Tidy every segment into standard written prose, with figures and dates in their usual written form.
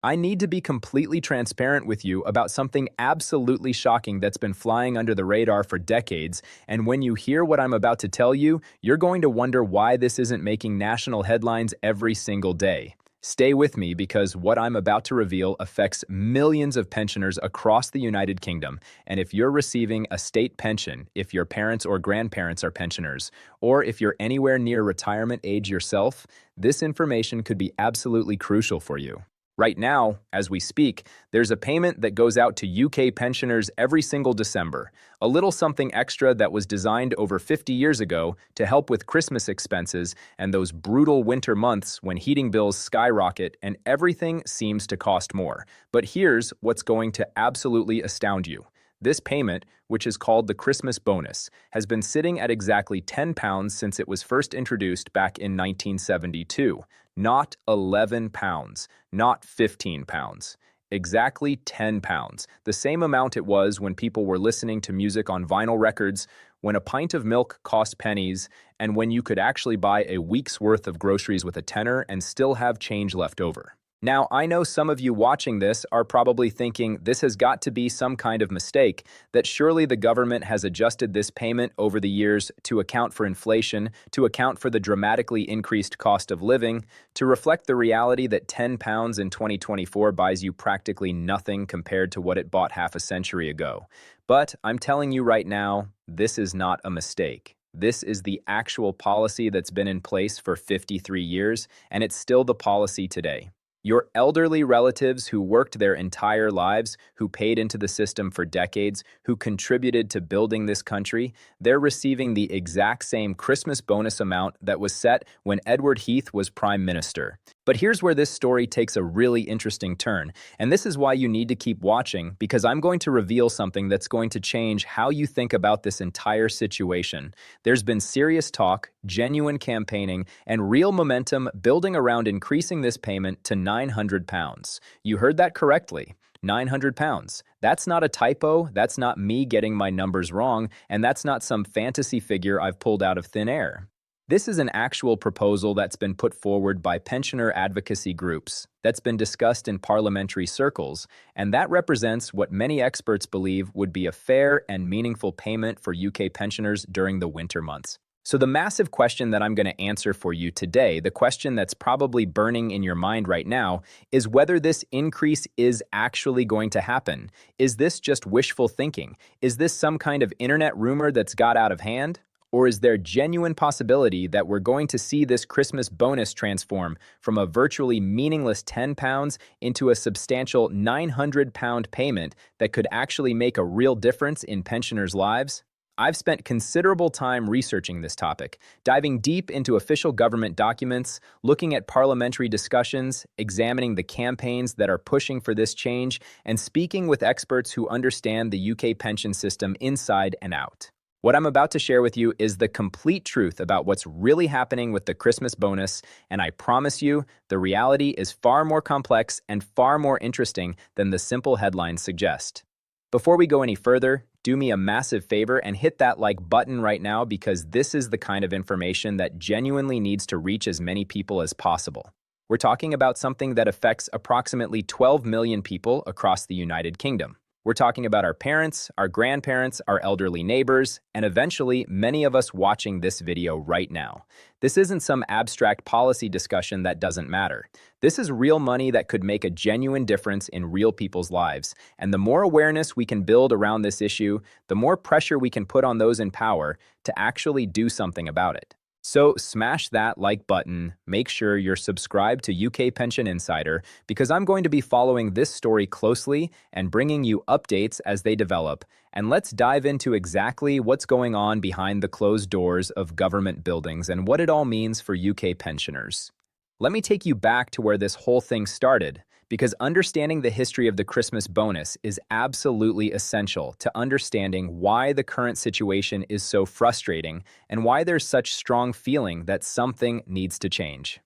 I need to be completely transparent with you about something absolutely shocking that's been flying under the radar for decades, and when you hear what I'm about to tell you, you're going to wonder why this isn't making national headlines every single day. Stay with me because what I'm about to reveal affects millions of pensioners across the United Kingdom, and if you're receiving a state pension, if your parents or grandparents are pensioners, or if you're anywhere near retirement age yourself, this information could be absolutely crucial for you. Right now, as we speak, there's a payment that goes out to UK pensioners every single December, a little something extra that was designed over 50 years ago to help with Christmas expenses and those brutal winter months when heating bills skyrocket and everything seems to cost more. But here's what's going to absolutely astound you. This payment, which is called the Christmas bonus, has been sitting at exactly £10 since it was first introduced back in 1972. Not £11, not £15. Exactly £10, the same amount it was when people were listening to music on vinyl records, when a pint of milk cost pennies, and when you could actually buy a week's worth of groceries with a tenner and still have change left over. Now, I know some of you watching this are probably thinking this has got to be some kind of mistake, that surely the government has adjusted this payment over the years to account for inflation, to account for the dramatically increased cost of living, to reflect the reality that £10 in 2024 buys you practically nothing compared to what it bought half a century ago. But I'm telling you right now, this is not a mistake. This is the actual policy that's been in place for 53 years, and it's still the policy today. Your elderly relatives who worked their entire lives, who paid into the system for decades, who contributed to building this country, they're receiving the exact same Christmas bonus amount that was set when Edward Heath was Prime Minister. But here's where this story takes a really interesting turn, and this is why you need to keep watching, because I'm going to reveal something that's going to change how you think about this entire situation. There's been serious talk, genuine campaigning, and real momentum building around increasing this payment to £900. You heard that correctly. £900. That's not a typo, that's not me getting my numbers wrong, and that's not some fantasy figure I've pulled out of thin air. This is an actual proposal that's been put forward by pensioner advocacy groups, that's been discussed in parliamentary circles, and that represents what many experts believe would be a fair and meaningful payment for UK pensioners during the winter months. So the massive question that I'm going to answer for you today, the question that's probably burning in your mind right now, is whether this increase is actually going to happen. Is this just wishful thinking? Is this some kind of internet rumor that's got out of hand? Or is there genuine possibility that we're going to see this Christmas bonus transform from a virtually meaningless £10 into a substantial £900 payment that could actually make a real difference in pensioners' lives? I've spent considerable time researching this topic, diving deep into official government documents, looking at parliamentary discussions, examining the campaigns that are pushing for this change, and speaking with experts who understand the UK pension system inside and out. What I'm about to share with you is the complete truth about what's really happening with the Christmas bonus, and I promise you, the reality is far more complex and far more interesting than the simple headlines suggest. Before we go any further, do me a massive favor and hit that like button right now, because this is the kind of information that genuinely needs to reach as many people as possible. We're talking about something that affects approximately 12 million people across the United Kingdom. We're talking about our parents, our grandparents, our elderly neighbors, and eventually many of us watching this video right now. This isn't some abstract policy discussion that doesn't matter. This is real money that could make a genuine difference in real people's lives. And the more awareness we can build around this issue, the more pressure we can put on those in power to actually do something about it. So smash that like button, make sure you're subscribed to UK Pension Insider, because I'm going to be following this story closely and bringing you updates as they develop. And let's dive into exactly what's going on behind the closed doors of government buildings and what it all means for UK pensioners. Let me take you back to where this whole thing started, because understanding the history of the Christmas bonus is absolutely essential to understanding why the current situation is so frustrating and why there's such strong feeling that something needs to change.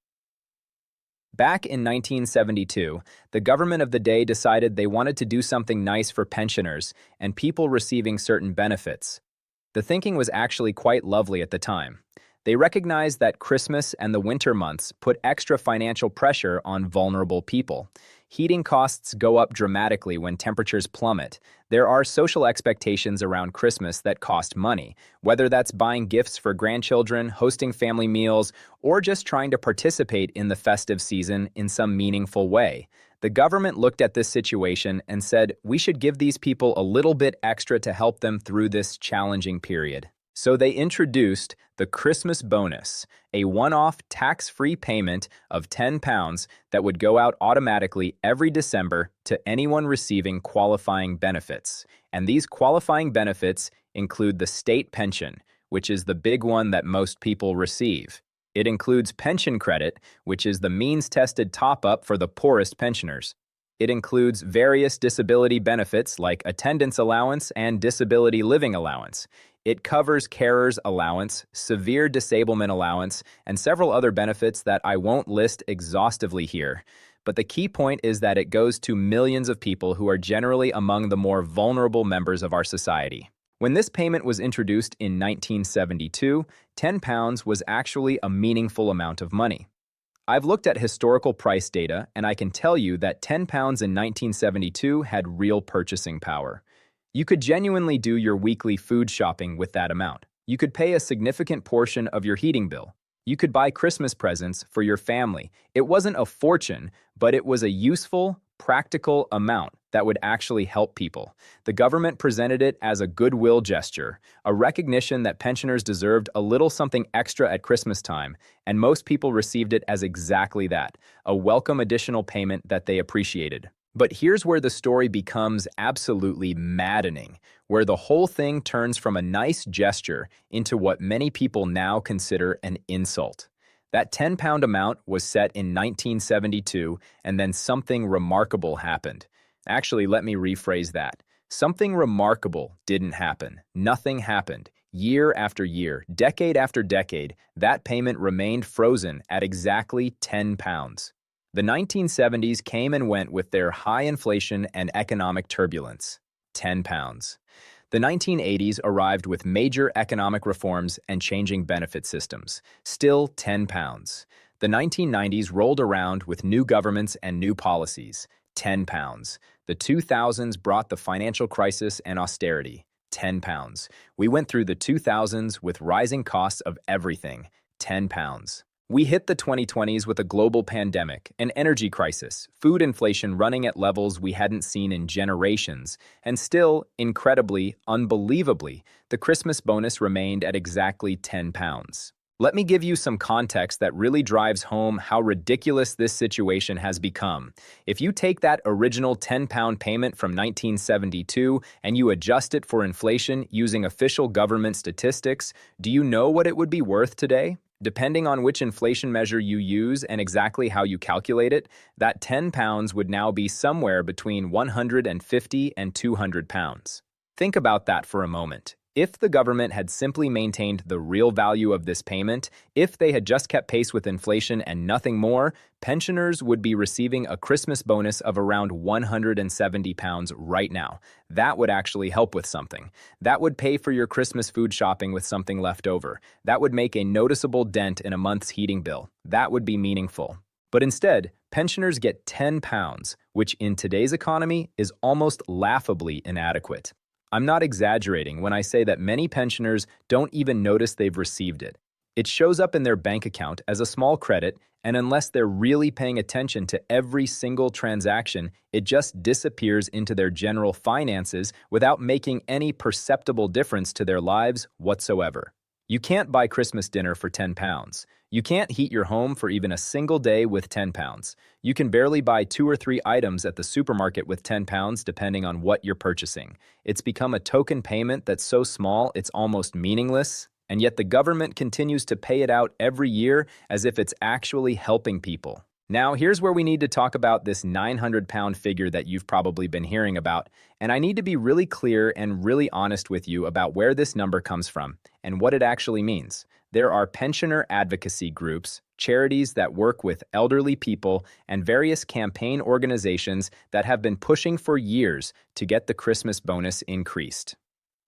Back in 1972, the government of the day decided they wanted to do something nice for pensioners and people receiving certain benefits. The thinking was actually quite lovely at the time. They recognized that Christmas and the winter months put extra financial pressure on vulnerable people. Heating costs go up dramatically when temperatures plummet. There are social expectations around Christmas that cost money, whether that's buying gifts for grandchildren, hosting family meals, or just trying to participate in the festive season in some meaningful way. The government looked at this situation and said, we should give these people a little bit extra to help them through this challenging period. So they introduced the Christmas bonus, a one-off tax-free payment of £10 that would go out automatically every December to anyone receiving qualifying benefits. And these qualifying benefits include the state pension, which is the big one that most people receive. It includes pension credit, which is the means-tested top-up for the poorest pensioners. It includes various disability benefits like attendance allowance and disability living allowance. It covers carer's allowance, severe disablement allowance, and several other benefits that I won't list exhaustively here. But the key point is that it goes to millions of people who are generally among the more vulnerable members of our society. When this payment was introduced in 1972, £10 was actually a meaningful amount of money. I've looked at historical price data, and I can tell you that £10 in 1972 had real purchasing power. You could genuinely do your weekly food shopping with that amount. You could pay a significant portion of your heating bill. You could buy Christmas presents for your family. It wasn't a fortune, but it was a useful, practical amount that would actually help people. The government presented it as a goodwill gesture, a recognition that pensioners deserved a little something extra at Christmas time, and most people received it as exactly that, a welcome additional payment that they appreciated. But here's where the story becomes absolutely maddening, where the whole thing turns from a nice gesture into what many people now consider an insult. That £10 amount was set in 1972, and then something remarkable happened. Actually, let me rephrase that. Something remarkable didn't happen. Nothing happened. Year after year, decade after decade, that payment remained frozen at exactly £10. The 1970s came and went with their high inflation and economic turbulence. £10. The 1980s arrived with major economic reforms and changing benefit systems. Still £10. The 1990s rolled around with new governments and new policies. £10. The 2000s brought the financial crisis and austerity. £10. We went through the 2000s with rising costs of everything. £10. We hit the 2020s with a global pandemic, an energy crisis, food inflation running at levels we hadn't seen in generations, and still, incredibly, unbelievably, the Christmas bonus remained at exactly £10. Let me give you some context that really drives home how ridiculous this situation has become. If you take that original £10 payment from 1972 and you adjust it for inflation using official government statistics, do you know what it would be worth today? Depending on which inflation measure you use and exactly how you calculate it, that £10 would now be somewhere between £150 and £200. Think about that for a moment. If the government had simply maintained the real value of this payment, if they had just kept pace with inflation and nothing more, pensioners would be receiving a Christmas bonus of around £170 right now. That would actually help with something. That would pay for your Christmas food shopping with something left over. That would make a noticeable dent in a month's heating bill. That would be meaningful. But instead, pensioners get £10, which in today's economy is almost laughably inadequate. I'm not exaggerating when I say that many pensioners don't even notice they've received it. It shows up in their bank account as a small credit, and unless they're really paying attention to every single transaction, it just disappears into their general finances without making any perceptible difference to their lives whatsoever. You can't buy Christmas dinner for £10. You can't heat your home for even a single day with £10. You can barely buy 2 or 3 items at the supermarket with £10 depending on what you're purchasing. It's become a token payment that's so small it's almost meaningless, and yet the government continues to pay it out every year as if it's actually helping people. Now, here's where we need to talk about this £900 figure that you've probably been hearing about, and I need to be really clear and really honest with you about where this number comes from and what it actually means. There are pensioner advocacy groups, charities that work with elderly people, and various campaign organizations that have been pushing for years to get the Christmas bonus increased.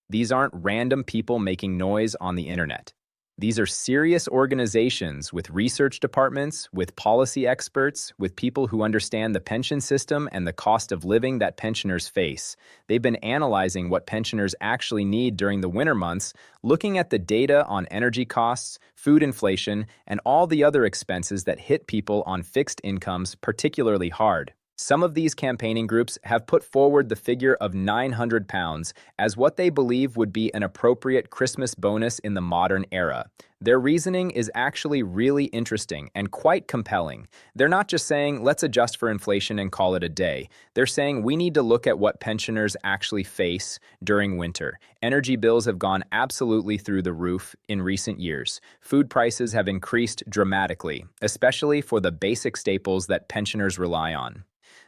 These aren't random people making noise on the internet. These are serious organizations with research departments, with policy experts, with people who understand the pension system and the cost of living that pensioners face. They've been analyzing what pensioners actually need during the winter months, looking at the data on energy costs, food inflation, and all the other expenses that hit people on fixed incomes particularly hard. Some of these campaigning groups have put forward the figure of £900 as what they believe would be an appropriate Christmas bonus in the modern era. Their reasoning is actually really interesting and quite compelling. They're not just saying, let's adjust for inflation and call it a day. They're saying we need to look at what pensioners actually face during winter. Energy bills have gone absolutely through the roof in recent years. Food prices have increased dramatically, especially for the basic staples that pensioners rely on.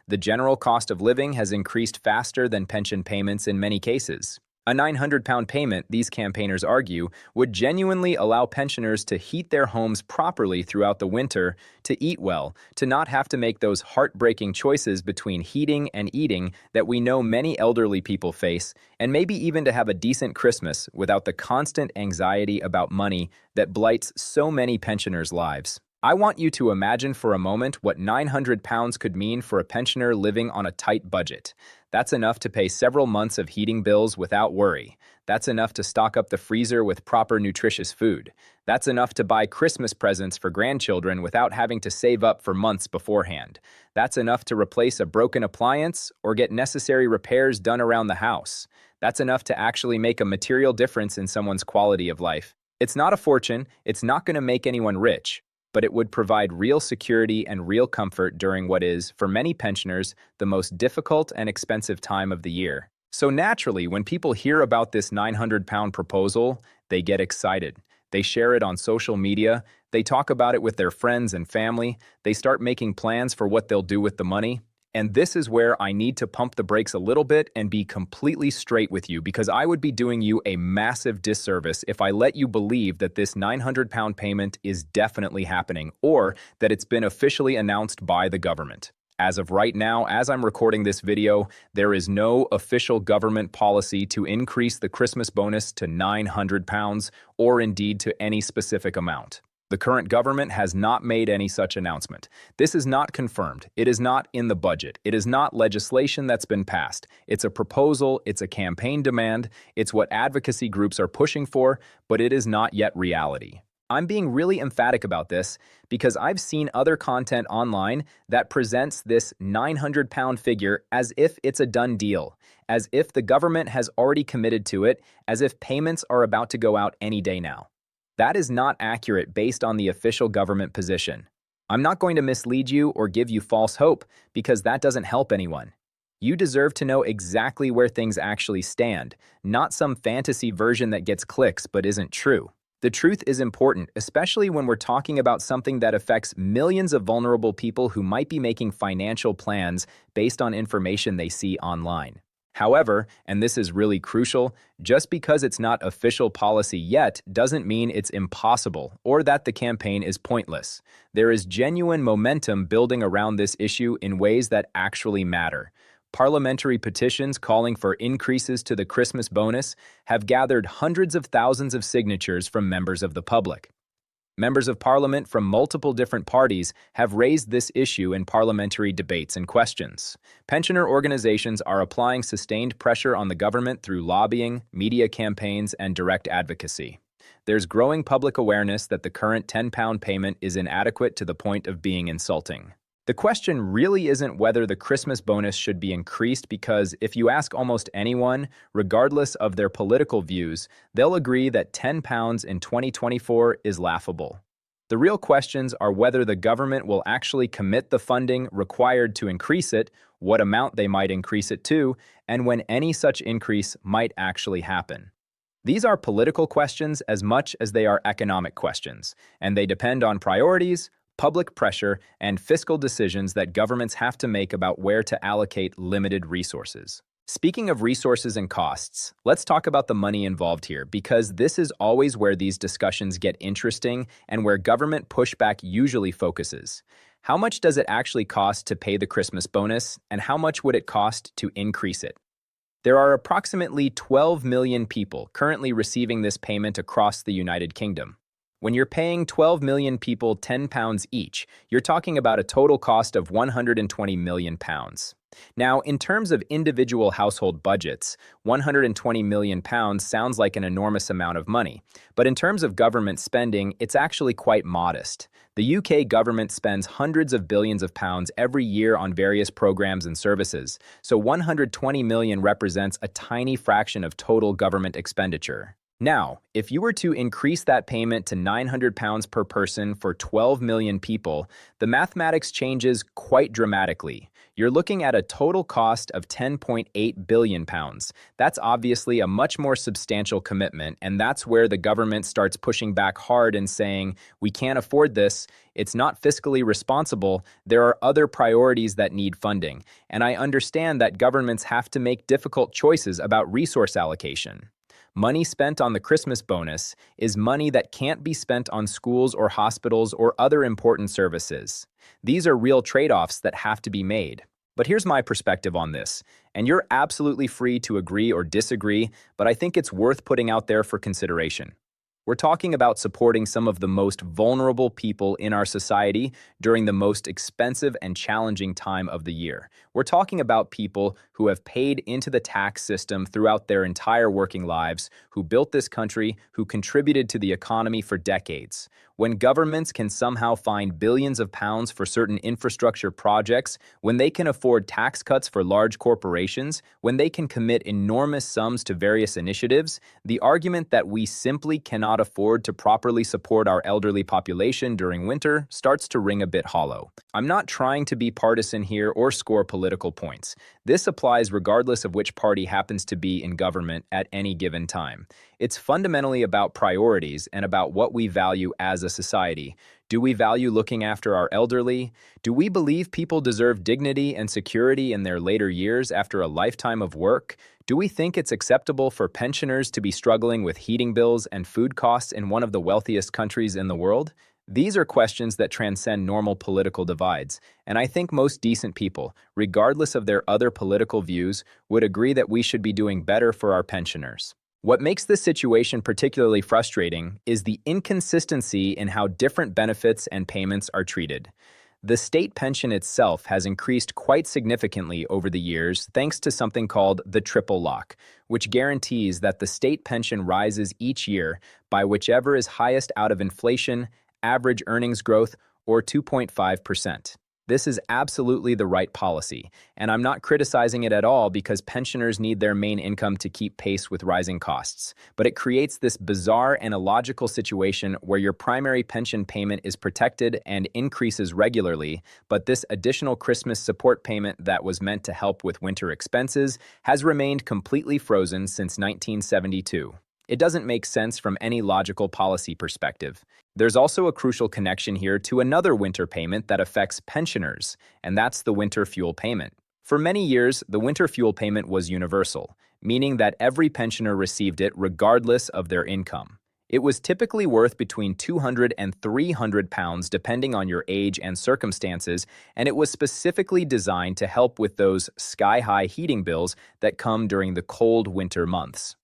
The general cost of living has increased faster than pension payments in many cases. A £900 payment, these campaigners argue, would genuinely allow pensioners to heat their homes properly throughout the winter, to eat well, to not have to make those heartbreaking choices between heating and eating that we know many elderly people face, and maybe even to have a decent Christmas without the constant anxiety about money that blights so many pensioners' lives. I want you to imagine for a moment what £900 could mean for a pensioner living on a tight budget. That's enough to pay several months of heating bills without worry. That's enough to stock up the freezer with proper nutritious food. That's enough to buy Christmas presents for grandchildren without having to save up for months beforehand. That's enough to replace a broken appliance or get necessary repairs done around the house. That's enough to actually make a material difference in someone's quality of life. It's not a fortune, it's not going to make anyone rich, but it would provide real security and real comfort during what is, for many pensioners, the most difficult and expensive time of the year. So naturally, when people hear about this £900 proposal, they get excited. They share it on social media, they talk about it with their friends and family, they start making plans for what they'll do with the money. And this is where I need to pump the brakes a little bit and be completely straight with you, because I would be doing you a massive disservice if I let you believe that this £900 payment is definitely happening or that it's been officially announced by the government. As of right now, as I'm recording this video, there is no official government policy to increase the Christmas bonus to £900 or indeed to any specific amount. The current government has not made any such announcement. This is not confirmed. It is not in the budget. It is not legislation that's been passed. It's a proposal, it's a campaign demand, it's what advocacy groups are pushing for, but it is not yet reality. I'm being really emphatic about this because I've seen other content online that presents this £900 figure as if it's a done deal, as if the government has already committed to it, as if payments are about to go out any day now. That is not accurate based on the official government position. I'm not going to mislead you or give you false hope because that doesn't help anyone. You deserve to know exactly where things actually stand, not some fantasy version that gets clicks but isn't true. The truth is important, especially when we're talking about something that affects millions of vulnerable people who might be making financial plans based on information they see online. However, and this is really crucial, just because it's not official policy yet doesn't mean it's impossible or that the campaign is pointless. There is genuine momentum building around this issue in ways that actually matter. Parliamentary petitions calling for increases to the Christmas bonus have gathered hundreds of thousands of signatures from members of the public. Members of Parliament from multiple different parties have raised this issue in parliamentary debates and questions. Pensioner organizations are applying sustained pressure on the government through lobbying, media campaigns, and direct advocacy. There's growing public awareness that the current £10 payment is inadequate to the point of being insulting. The question really isn't whether the Christmas bonus should be increased because if you ask almost anyone, regardless of their political views, they'll agree that £10 in 2024 is laughable. The real questions are whether the government will actually commit the funding required to increase it, what amount they might increase it to, and when any such increase might actually happen. These are political questions as much as they are economic questions, and they depend on priorities, public pressure, and fiscal decisions that governments have to make about where to allocate limited resources. Speaking of resources and costs, let's talk about the money involved here because this is always where these discussions get interesting and where government pushback usually focuses. How much does it actually cost to pay the Christmas bonus, and how much would it cost to increase it? There are approximately 12 million people currently receiving this payment across the United Kingdom. When you're paying 12 million people £10 each, you're talking about a total cost of £120 million. Now, in terms of individual household budgets, £120 million sounds like an enormous amount of money. But in terms of government spending, it's actually quite modest. The UK government spends hundreds of billions of pounds every year on various programs and services, so 120 million represents a tiny fraction of total government expenditure. Now, if you were to increase that payment to £900 per person for 12 million people, the mathematics changes quite dramatically. You're looking at a total cost of £10.8 billion. That's obviously a much more substantial commitment, and that's where the government starts pushing back hard and saying, we can't afford this, it's not fiscally responsible, there are other priorities that need funding. And I understand that governments have to make difficult choices about resource allocation. Money spent on the Christmas bonus is money that can't be spent on schools or hospitals or other important services. These are real trade-offs that have to be made. But here's my perspective on this, and you're absolutely free to agree or disagree, but I think it's worth putting out there for consideration. We're talking about supporting some of the most vulnerable people in our society during the most expensive and challenging time of the year. We're talking about people who have paid into the tax system throughout their entire working lives, who built this country, who contributed to the economy for decades. When governments can somehow find billions of pounds for certain infrastructure projects, when they can afford tax cuts for large corporations, when they can commit enormous sums to various initiatives, the argument that we simply cannot afford to properly support our elderly population during winter starts to ring a bit hollow. I'm not trying to be partisan here or score political points. This applies regardless of which party happens to be in government at any given time. It's fundamentally about priorities and about what we value as a society. Do we value looking after our elderly? Do we believe people deserve dignity and security in their later years after a lifetime of work? Do we think it's acceptable for pensioners to be struggling with heating bills and food costs in one of the wealthiest countries in the world? These are questions that transcend normal political divides, and I think most decent people, regardless of their other political views, would agree that we should be doing better for our pensioners. What makes this situation particularly frustrating is the inconsistency in how different benefits and payments are treated. The state pension itself has increased quite significantly over the years thanks to something called the triple lock, which guarantees that the state pension rises each year by whichever is highest out of inflation, average earnings growth, or 2.5%. This is absolutely the right policy, and I'm not criticizing it at all because pensioners need their main income to keep pace with rising costs. But it creates this bizarre and illogical situation where your primary pension payment is protected and increases regularly, but this additional Christmas support payment that was meant to help with winter expenses has remained completely frozen since 1972. It doesn't make sense from any logical policy perspective. There's also a crucial connection here to another winter payment that affects pensioners, and that's the winter fuel payment. For many years, the winter fuel payment was universal, meaning that every pensioner received it regardless of their income. It was typically worth between £200 and £300 depending on your age and circumstances, and it was specifically designed to help with those sky-high heating bills that come during the cold winter months.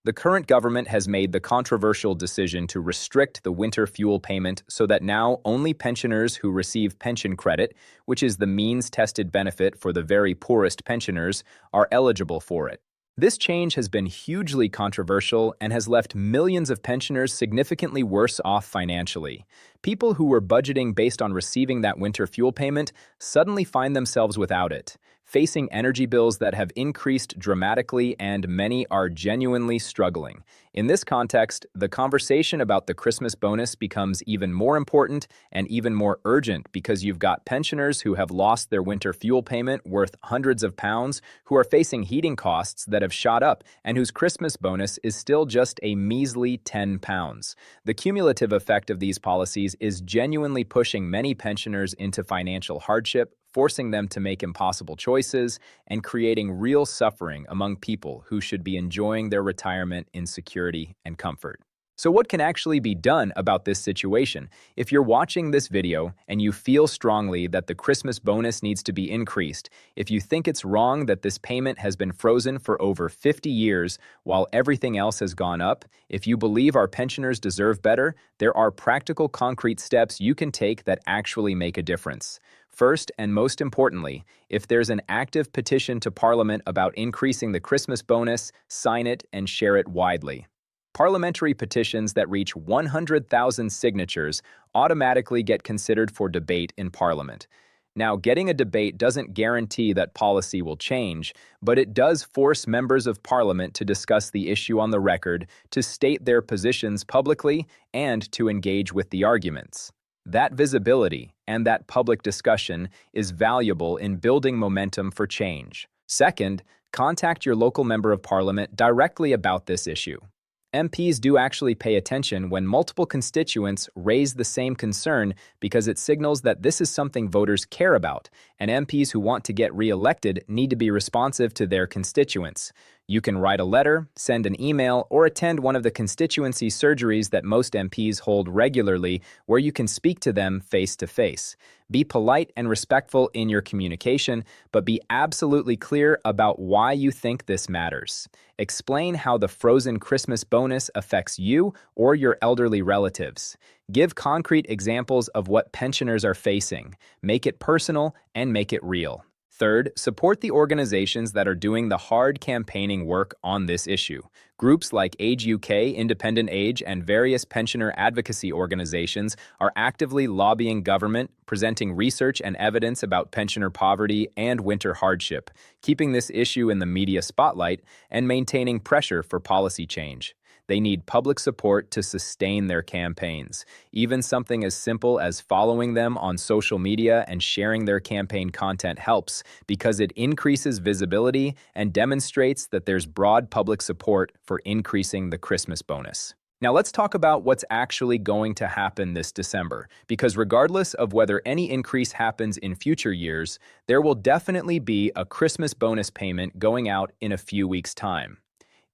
The current government has made the controversial decision to restrict the winter fuel payment so that now only pensioners who receive pension credit, which is the means-tested benefit for the very poorest pensioners, are eligible for it. This change has been hugely controversial and has left millions of pensioners significantly worse off financially. People who were budgeting based on receiving that winter fuel payment suddenly find themselves without it, facing energy bills that have increased dramatically, and many are genuinely struggling. In this context, the conversation about the Christmas bonus becomes even more important and even more urgent because you've got pensioners who have lost their winter fuel payment worth hundreds of pounds, who are facing heating costs that have shot up, and whose Christmas bonus is still just a measly £10. The cumulative effect of these policies is genuinely pushing many pensioners into financial hardship, forcing them to make impossible choices, and creating real suffering among people who should be enjoying their retirement in security and comfort. So what can actually be done about this situation? If you're watching this video and you feel strongly that the Christmas bonus needs to be increased, if you think it's wrong that this payment has been frozen for over 50 years while everything else has gone up, if you believe our pensioners deserve better, there are practical concrete steps you can take that actually make a difference. First, and most importantly, if there's an active petition to Parliament about increasing the Christmas bonus, sign it and share it widely. Parliamentary petitions that reach 100,000 signatures automatically get considered for debate in Parliament. Now, getting a debate doesn't guarantee that policy will change, but it does force members of Parliament to discuss the issue on the record, to state their positions publicly, and to engage with the arguments. That visibility and that public discussion is valuable in building momentum for change. Second, contact your local member of Parliament directly about this issue. MPs do actually pay attention when multiple constituents raise the same concern because it signals that this is something voters care about, and MPs who want to get re-elected need to be responsive to their constituents. You can write a letter, send an email, or attend one of the constituency surgeries that most MPs hold regularly where you can speak to them face to face. Be polite and respectful in your communication, but be absolutely clear about why you think this matters. Explain how the frozen Christmas bonus affects you or your elderly relatives. Give concrete examples of what pensioners are facing. Make it personal and make it real. Third, support the organizations that are doing the hard campaigning work on this issue. Groups like Age UK, Independent Age, and various pensioner advocacy organizations are actively lobbying government, presenting research and evidence about pensioner poverty and winter hardship, keeping this issue in the media spotlight, and maintaining pressure for policy change. They need public support to sustain their campaigns. Even something as simple as following them on social media and sharing their campaign content helps because it increases visibility and demonstrates that there's broad public support for increasing the Christmas bonus. Now let's talk about what's actually going to happen this December, because regardless of whether any increase happens in future years, there will definitely be a Christmas bonus payment going out in a few weeks' time.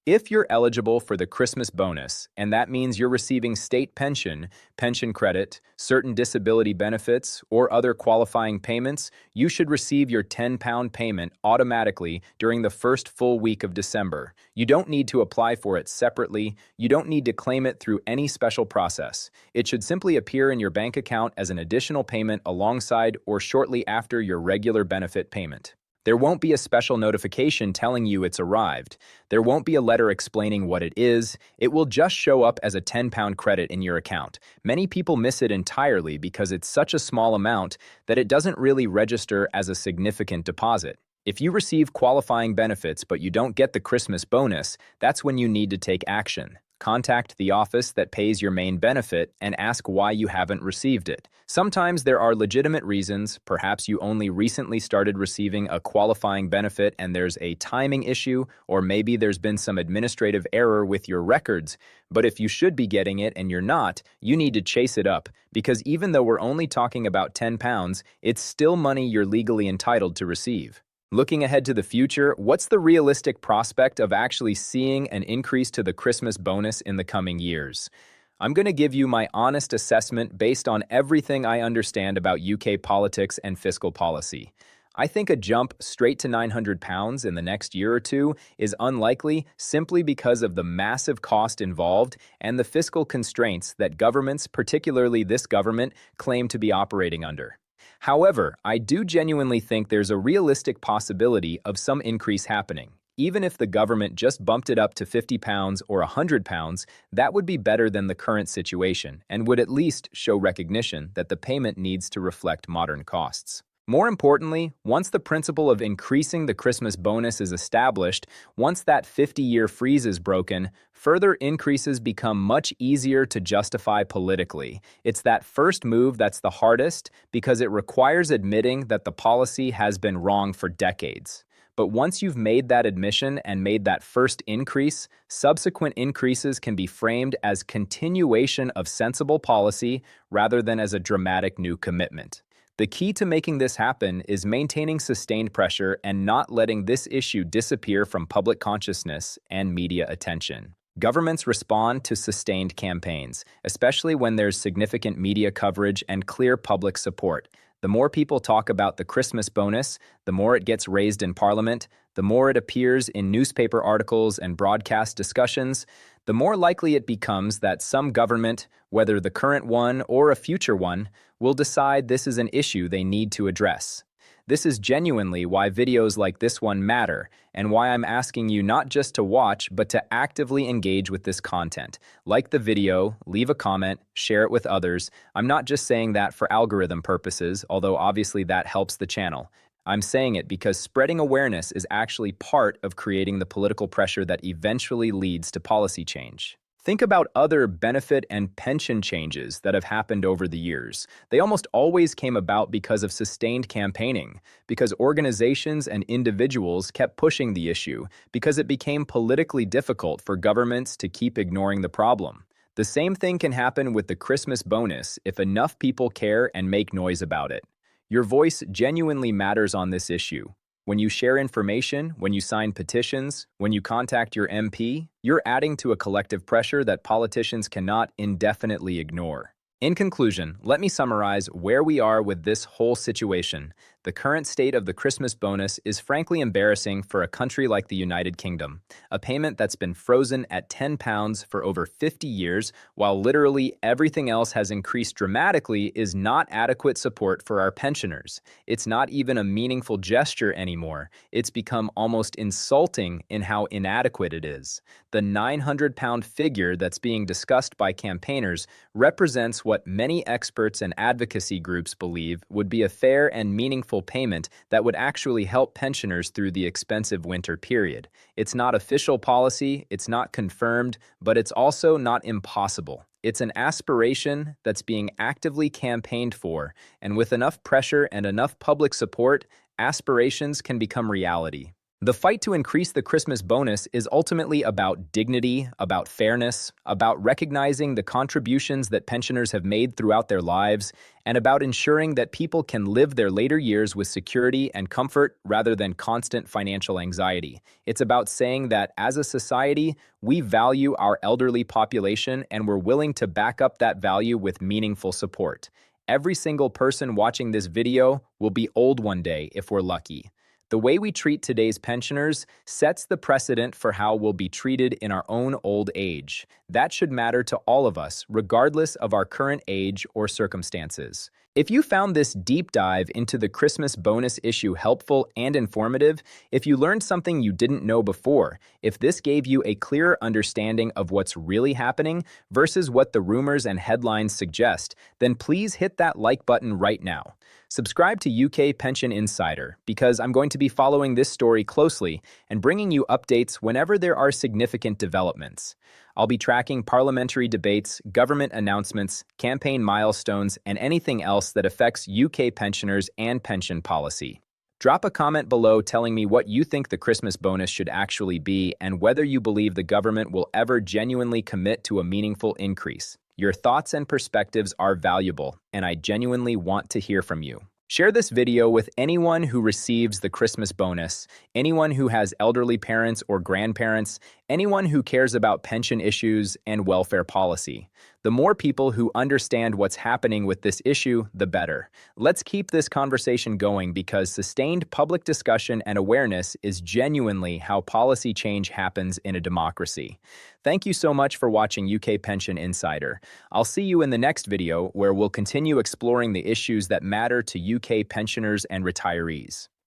If you're eligible for the Christmas bonus, and that means you're receiving state pension, pension credit, certain disability benefits, or other qualifying payments, you should receive your £10 payment automatically during the first full week of December. You don't need to apply for it separately. You don't need to claim it through any special process. It should simply appear in your bank account as an additional payment alongside or shortly after your regular benefit payment. There won't be a special notification telling you it's arrived. There won't be a letter explaining what it is. It will just show up as a £10 credit in your account. Many people miss it entirely because it's such a small amount that it doesn't really register as a significant deposit. If you receive qualifying benefits but you don't get the Christmas bonus, that's when you need to take action. Contact the office that pays your main benefit and ask why you haven't received it. Sometimes there are legitimate reasons. Perhaps you only recently started receiving a qualifying benefit and there's a timing issue, or maybe there's been some administrative error with your records. But if you should be getting it and you're not, you need to chase it up, because even though we're only talking about £10, it's still money you're legally entitled to receive. Looking ahead to the future, what's the realistic prospect of actually seeing an increase to the Christmas bonus in the coming years? I'm going to give you my honest assessment based on everything I understand about UK politics and fiscal policy. I think a jump straight to £900 in the next year or two is unlikely simply because of the massive cost involved and the fiscal constraints that governments, particularly this government, claim to be operating under. However, I do genuinely think there's a realistic possibility of some increase happening. Even if the government just bumped it up to £50 or £100, that would be better than the current situation and would at least show recognition that the payment needs to reflect modern costs. More importantly, once the principle of increasing the Christmas bonus is established, once that 50-year freeze is broken, further increases become much easier to justify politically. It's that first move that's the hardest because it requires admitting that the policy has been wrong for decades. But once you've made that admission and made that first increase, subsequent increases can be framed as continuation of sensible policy rather than as a dramatic new commitment. The key to making this happen is maintaining sustained pressure and not letting this issue disappear from public consciousness and media attention. Governments respond to sustained campaigns, especially when there's significant media coverage and clear public support. The more people talk about the Christmas bonus, the more it gets raised in Parliament, the more it appears in newspaper articles and broadcast discussions, the more likely it becomes that some government, whether the current one or a future one, will decide this is an issue they need to address. This is genuinely why videos like this one matter, and why I'm asking you not just to watch, but to actively engage with this content. Like the video, leave a comment, share it with others. I'm not just saying that for algorithm purposes, although obviously that helps the channel. I'm saying it because spreading awareness is actually part of creating the political pressure that eventually leads to policy change. Think about other benefit and pension changes that have happened over the years. They almost always came about because of sustained campaigning, because organizations and individuals kept pushing the issue, because it became politically difficult for governments to keep ignoring the problem. The same thing can happen with the Christmas bonus if enough people care and make noise about it. Your voice genuinely matters on this issue. When you share information, when you sign petitions, when you contact your MP, you're adding to a collective pressure that politicians cannot indefinitely ignore. In conclusion, let me summarize where we are with this whole situation. The current state of the Christmas bonus is frankly embarrassing for a country like the United Kingdom, a payment that's been frozen at £10 for over 50 years, while literally everything else has increased dramatically, is not adequate support for our pensioners. It's not even a meaningful gesture anymore. It's become almost insulting in how inadequate it is. The £900 figure that's being discussed by campaigners represents what many experts and advocacy groups believe would be a fair and meaningful payment that would actually help pensioners through the expensive winter period. It's not official policy, it's not confirmed, but it's also not impossible. It's an aspiration that's being actively campaigned for, and with enough pressure and enough public support, aspirations can become reality. The fight to increase the Christmas bonus is ultimately about dignity, about fairness, about recognizing the contributions that pensioners have made throughout their lives, and about ensuring that people can live their later years with security and comfort rather than constant financial anxiety. It's about saying that as a society, we value our elderly population and we're willing to back up that value with meaningful support. Every single person watching this video will be old one day if we're lucky. The way we treat today's pensioners sets the precedent for how we'll be treated in our own old age. That should matter to all of us, regardless of our current age or circumstances. If you found this deep dive into the Christmas bonus issue helpful and informative, if you learned something you didn't know before, if this gave you a clearer understanding of what's really happening versus what the rumors and headlines suggest, then please hit that like button right now. Subscribe to UK Pension Insider because I'm going to be following this story closely and bringing you updates whenever there are significant developments. I'll be tracking parliamentary debates, government announcements, campaign milestones, and anything else that affects UK pensioners and pension policy. Drop a comment below telling me what you think the Christmas bonus should actually be and whether you believe the government will ever genuinely commit to a meaningful increase. Your thoughts and perspectives are valuable, and I genuinely want to hear from you. Share this video with anyone who receives the Christmas bonus, anyone who has elderly parents or grandparents, anyone who cares about pension issues and welfare policy. The more people who understand what's happening with this issue, the better. Let's keep this conversation going because sustained public discussion and awareness is genuinely how policy change happens in a democracy. Thank you so much for watching UK Pension Insider. I'll see you in the next video where we'll continue exploring the issues that matter to UK pensioners and retirees.